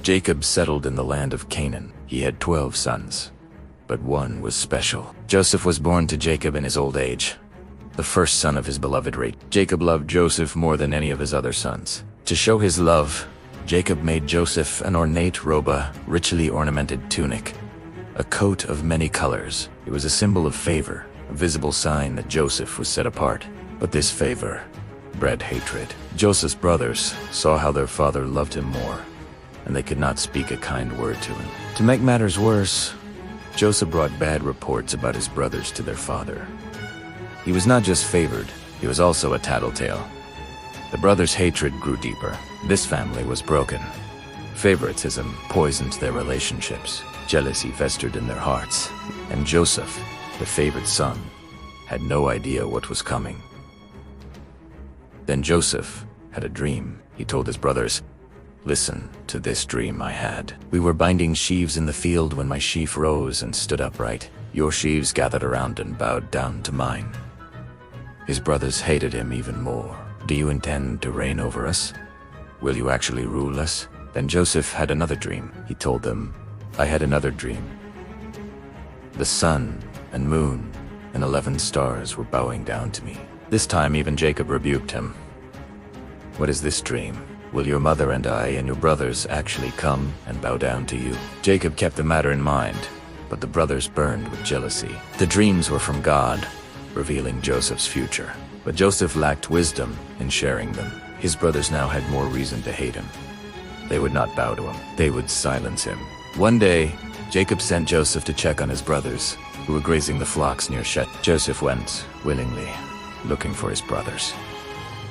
Jacob settled in the land of Canaan. He had 12 sons, but one was special. Joseph was born to Jacob in his old age, the first son of his beloved Rachel. Jacob loved Joseph more than any of his other sons. To show his love, Jacob made Joseph an ornate robe, a richly ornamented tunic, a coat of many colors. It was a symbol of favor, a visible sign that Joseph was set apart. But this favor bred hatred. Joseph's brothers saw how their father loved him more, and they could not speak a kind word to him. To make matters worse, Joseph brought bad reports about his brothers to their father. He was not just favored, he was also a tattletale. The brothers' hatred grew deeper. This family was broken. Favoritism poisoned their relationships. Jealousy festered in their hearts. And Joseph, the favored son, had no idea what was coming. Then Joseph had a dream. He told his brothers, "Listen to this dream I had. We were binding sheaves in the field when my sheaf rose and stood upright. Your sheaves gathered around and bowed down to mine." His brothers hated him even more. "Do you intend to reign over us? Will you actually rule us?" Then Joseph had another dream. He told them, "I had another dream. The sun and moon and 11 stars were bowing down to me." This time even Jacob rebuked him. "What is this dream? Will your mother and I and your brothers actually come and bow down to you?" Jacob kept the matter in mind, but the brothers burned with jealousy. The dreams were from God, revealing Joseph's future. But Joseph lacked wisdom in sharing them. His brothers now had more reason to hate him. They would not bow to him. They would silence him. One day, Jacob sent Joseph to check on his brothers, who were grazing the flocks near Shechem. Joseph went willingly, looking for his brothers.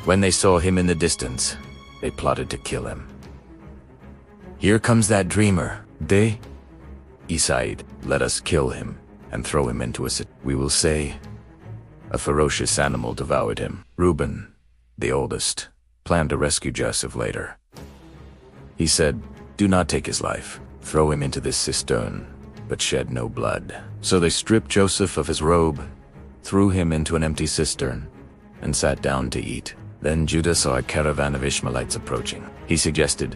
When they saw him in the distance, they plotted to kill him. "Here comes that dreamer. He sighed, "Let us kill him and throw him into a pit. We will say, a ferocious animal devoured him." Reuben, the oldest, planned to rescue Joseph later. He said, "Do not take his life. Throw him into this cistern, but shed no blood." So they stripped Joseph of his robe, threw him into an empty cistern, and sat down to eat. Then Judah saw a caravan of Ishmaelites approaching. He suggested,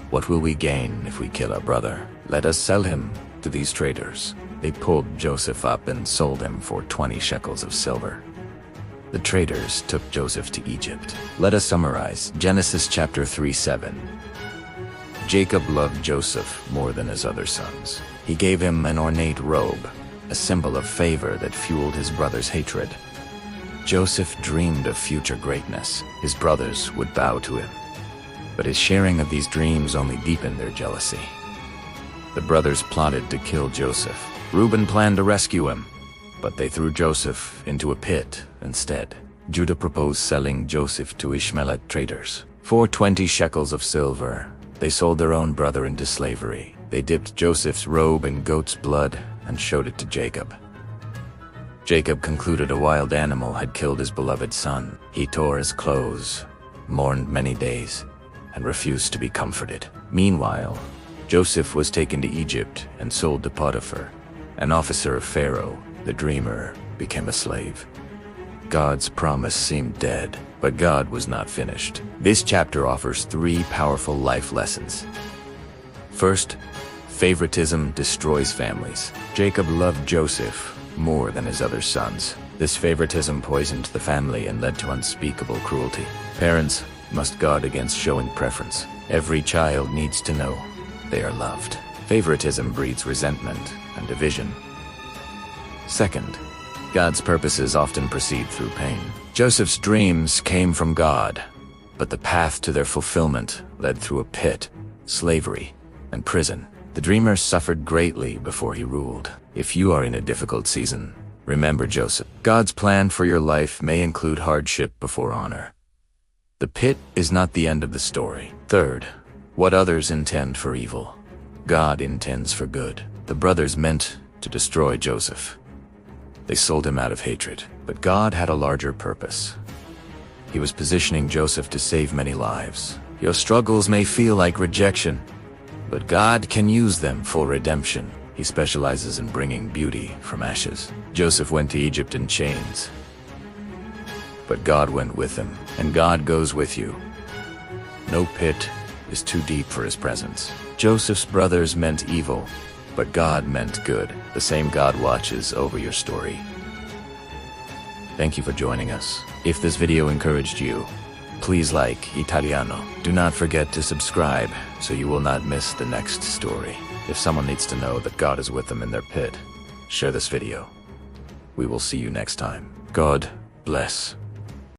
"What will we gain if we kill our brother? Let us sell him to these traders." They pulled Joseph up and sold him for 20 shekels of silver. The traders took Joseph to Egypt. Let us summarize Genesis chapter 3:7. Jacob loved Joseph more than his other sons. He gave him an ornate robe, a symbol of favor that fueled his brothers' hatred. Joseph dreamed of future greatness. His brothers would bow to him. But his sharing of these dreams only deepened their jealousy. The brothers plotted to kill Joseph. Reuben planned to rescue him, but they threw Joseph into a pit instead. Judah proposed selling Joseph to Ishmaelite traders. For 20 shekels of silver, they sold their own brother into slavery. They dipped Joseph's robe in goat's blood and showed it to Jacob. Jacob concluded a wild animal had killed his beloved son. He tore his clothes, mourned many days, and refused to be comforted. Meanwhile, Joseph was taken to Egypt and sold to Potiphar, an officer of Pharaoh. The dreamer became a slave. God's promise seemed dead, but God was not finished. This chapter offers 3 powerful life lessons. First, favoritism destroys families. Jacob loved Joseph more than his other sons. This favoritism poisoned the family and led to unspeakable cruelty. Parents must guard against showing preference. Every child needs to know they are loved. Favoritism breeds resentment and division. Second, God's purposes often proceed through pain. Joseph's dreams came from God, but the path to their fulfillment led through a pit, slavery, and prison. The dreamer suffered greatly before he ruled. If you are in a difficult season, remember Joseph. God's plan for your life may include hardship before honor. The pit is not the end of the story. Third, what others intend for evil, God intends for good. The brothers meant to destroy Joseph. They sold him out of hatred, but God had a larger purpose. He was positioning Joseph to save many lives. Your struggles may feel like rejection, but God can use them for redemption. He specializes in bringing beauty from ashes. Joseph went to Egypt in chains, but God went with him, and God goes with you. No pit is too deep for his presence. Joseph's brothers meant evil, but God meant good. The same God watches over your story. Thank you for joining us. If this video encouraged you, please like Italiano. Do not forget to subscribe so you will not miss the next story. If someone needs to know that God is with them in their pit, share this video. We will see you next time. God bless.